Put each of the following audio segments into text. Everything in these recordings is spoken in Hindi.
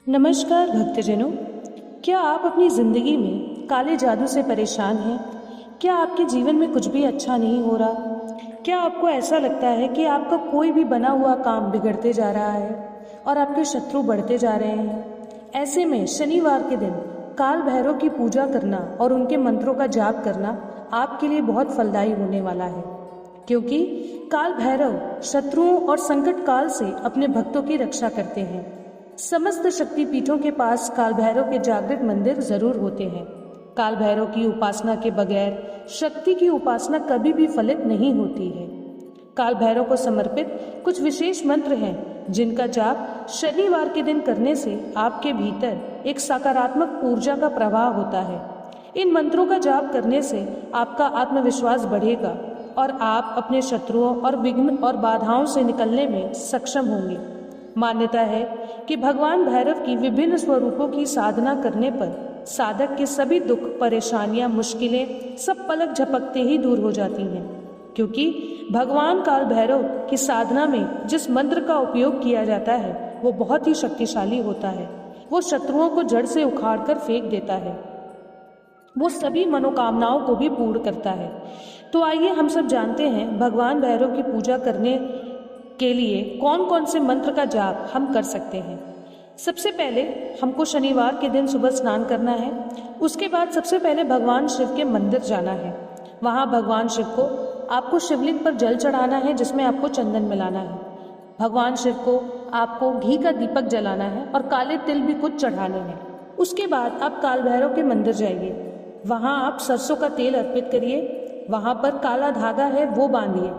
नमस्कार भक्तजनों, क्या आप अपनी जिंदगी में काले जादू से परेशान हैं? क्या आपके जीवन में कुछ भी अच्छा नहीं हो रहा? क्या आपको ऐसा लगता है कि आपका कोई भी बना हुआ काम बिगड़ते जा रहा है और आपके शत्रु बढ़ते जा रहे हैं? ऐसे में शनिवार के दिन काल भैरव की पूजा करना और उनके मंत्रों का जाप करना आपके लिए बहुत फलदायी होने वाला है, क्योंकि काल भैरव शत्रुओं और संकट काल से अपने भक्तों की रक्षा करते हैं। समस्त शक्तिपीठों के पास काल भैरव के जागृत मंदिर जरूर होते हैं। काल भैरव की उपासना के बगैर शक्ति की उपासना कभी भी फलित नहीं होती है। काल भैरव को समर्पित कुछ विशेष मंत्र हैं जिनका जाप शनिवार के दिन करने से आपके भीतर एक सकारात्मक ऊर्जा का प्रवाह होता है। इन मंत्रों का जाप करने से आपका आत्मविश्वास बढ़ेगा और आप अपने शत्रुओं और विघ्न और बाधाओं से निकलने में सक्षम होंगे। मान्यता है कि भगवान भैरव की विभिन्न स्वरूपों की साधना करने पर साधक के सभी दुख, परेशानियां, मुश्किलें सब पलक झपकते ही दूर हो जाती हैं, क्योंकि भगवान काल भैरव की साधना में जिस मंत्र का उपयोग किया जाता है वो बहुत ही शक्तिशाली होता है। वो शत्रुओं को जड़ से उखाड़ कर फेंक देता है। वो सभी मनोकामनाओं को भी पूर्ण करता है। तो आइए हम सब जानते हैं भगवान भैरव की पूजा करने के लिए कौन कौन से मंत्र का जाप हम कर सकते हैं। सबसे पहले हमको शनिवार के दिन सुबह स्नान करना है। उसके बाद सबसे पहले भगवान शिव के मंदिर जाना है। वहाँ भगवान शिव को आपको शिवलिंग पर जल चढ़ाना है, जिसमें आपको चंदन मिलाना है। भगवान शिव को आपको घी का दीपक जलाना है और काले तिल भी कुछ चढ़ाने हैं। उसके बाद आप काल भैरव के मंदिर जाइए। वहाँ आप सरसों का तेल अर्पित करिए। वहाँ पर काला धागा है वो बांधिए,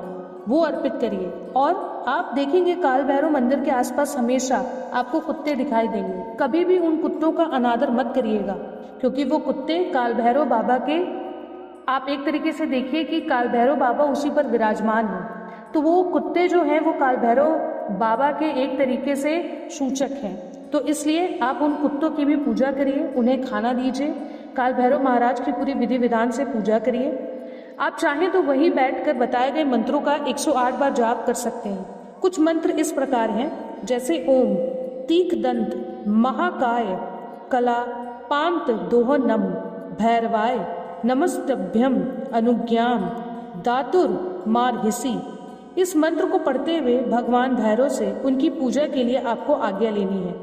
वो अर्पित करिए। और आप देखेंगे काल भैरव मंदिर के आसपास हमेशा आपको कुत्ते दिखाई देंगे। कभी भी उन कुत्तों का अनादर मत करिएगा, क्योंकि वो कुत्ते काल भैरव बाबा के, आप एक तरीके से देखिए कि काल भैरव बाबा उसी पर विराजमान हैं, तो वो कुत्ते जो हैं वो काल भैरव बाबा के एक तरीके से सूचक हैं। तो इसलिए आप उन कुत्तों की भी पूजा करिए, उन्हें खाना दीजिए। काल भैरव महाराज की पूरी विधि विधान से पूजा करिए। आप चाहें तो वहीं बैठकर बताए गए मंत्रों का 108 बार जाप कर सकते हैं। कुछ मंत्र इस प्रकार हैं, जैसे ओम तीख दंत महाकाय कला पांत दोह नम भैरवाय नमस्तभ्यम अनुज्ञाम दातुर मारहिसी। इस मंत्र को पढ़ते हुए भगवान भैरव से उनकी पूजा के लिए आपको आज्ञा लेनी है।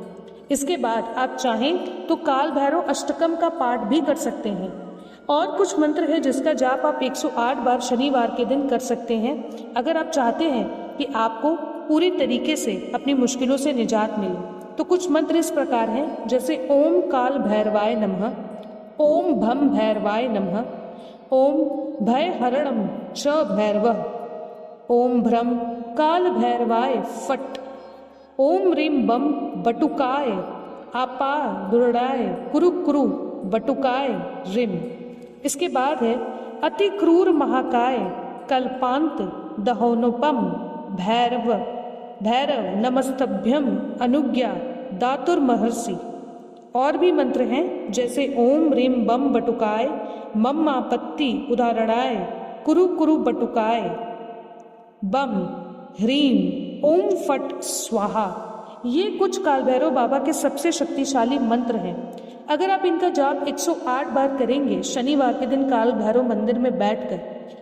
इसके बाद आप चाहें तो काल भैरव अष्टकम का पाठ भी कर सकते हैं। और कुछ मंत्र है जिसका जाप आप 108 बार शनिवार के दिन कर सकते हैं, अगर आप चाहते हैं कि आपको पूरी तरीके से अपनी मुश्किलों से निजात मिले। तो कुछ मंत्र इस प्रकार हैं, जैसे ओम काल भैरवाय नमः, ओम भम भैरवाय नमः, ओम भय हरणम च भैरवः, ओम भ्रम काल भैरवाय फट, ओम रीम बम बटुकाय आपा दुर्डाय कुरु कुरु बटुकाय रिम। इसके बाद है अति क्रूर महाकाय कल्पांत दहोनुपम भैरव भैरव नमस्तभ्यम अनुज्ञा दातुर महर्षि। और भी मंत्र हैं, जैसे ओम रीम बम बटुकाय मम आपत्ति उदाहरणाय कुरु कुरु बटुकाय बम ह्रीम ओम फट स्वाहा। ये कुछ काल भैरव बाबा के सबसे शक्तिशाली मंत्र हैं। अगर आप इनका जाप 108 बार करेंगे शनिवार के दिन काल भैरव मंदिर में बैठकर,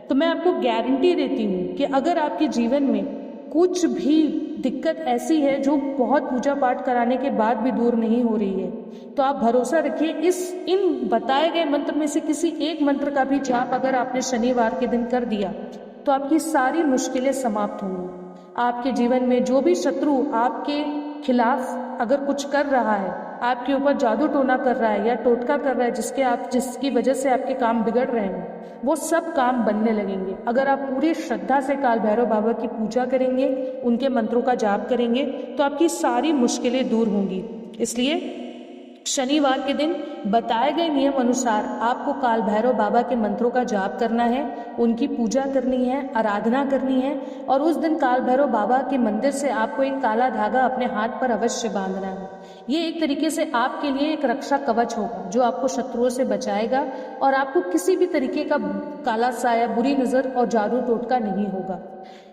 तो मैं आपको गारंटी देती हूँ कि अगर आपके जीवन में कुछ भी दिक्कत ऐसी है जो बहुत पूजा पाठ कराने के बाद भी दूर नहीं हो रही है, तो आप भरोसा रखिए इन बताए गए मंत्र में से किसी एक मंत्र का भी जाप अगर आपने शनिवार के दिन कर दिया तो आपकी सारी मुश्किलें समाप्त होंगी। आपके जीवन में जो भी शत्रु आपके खिलाफ अगर कुछ कर रहा है, आपके ऊपर जादू टोना कर रहा है या टोटका कर रहा है जिसकी वजह से आपके काम बिगड़ रहे हैं, वो सब काम बनने लगेंगे। अगर आप पूरी श्रद्धा से काल भैरव बाबा की पूजा करेंगे, उनके मंत्रों का जाप करेंगे, तो आपकी सारी मुश्किलें दूर होंगी। इसलिए शनिवार के दिन बताए गए नियम अनुसार आपको काल भैरव बाबा के मंत्रों का जाप करना है, उनकी पूजा करनी है, आराधना करनी है। और उस दिन काल भैरव बाबा के मंदिर से आपको एक काला धागा अपने हाथ पर अवश्य बांधना है। ये एक तरीके से आपके लिए एक रक्षा कवच होगा जो आपको शत्रुओं से बचाएगा और आपको किसी भी तरीके का काला साया, बुरी नजर और जादू टोटका नहीं होगा।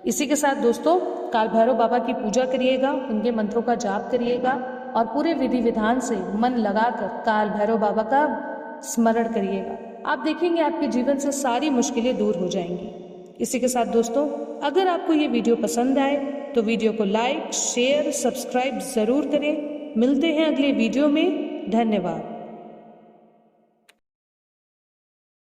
इसी के साथ दोस्तों, काल भैरव बाबा की पूजा करिएगा, उनके मंत्रों का जाप करिएगा और पूरे विधि विधान से मन लगाकर काल भैरव बाबा का स्मरण करिएगा। आप देखेंगे आपके जीवन से सारी मुश्किलें दूर हो जाएंगी। इसी के साथ दोस्तों, अगर आपको ये वीडियो पसंद आए तो वीडियो को लाइक, शेयर, सब्सक्राइब ज़रूर करें। मिलते हैं अगले वीडियो में। धन्यवाद।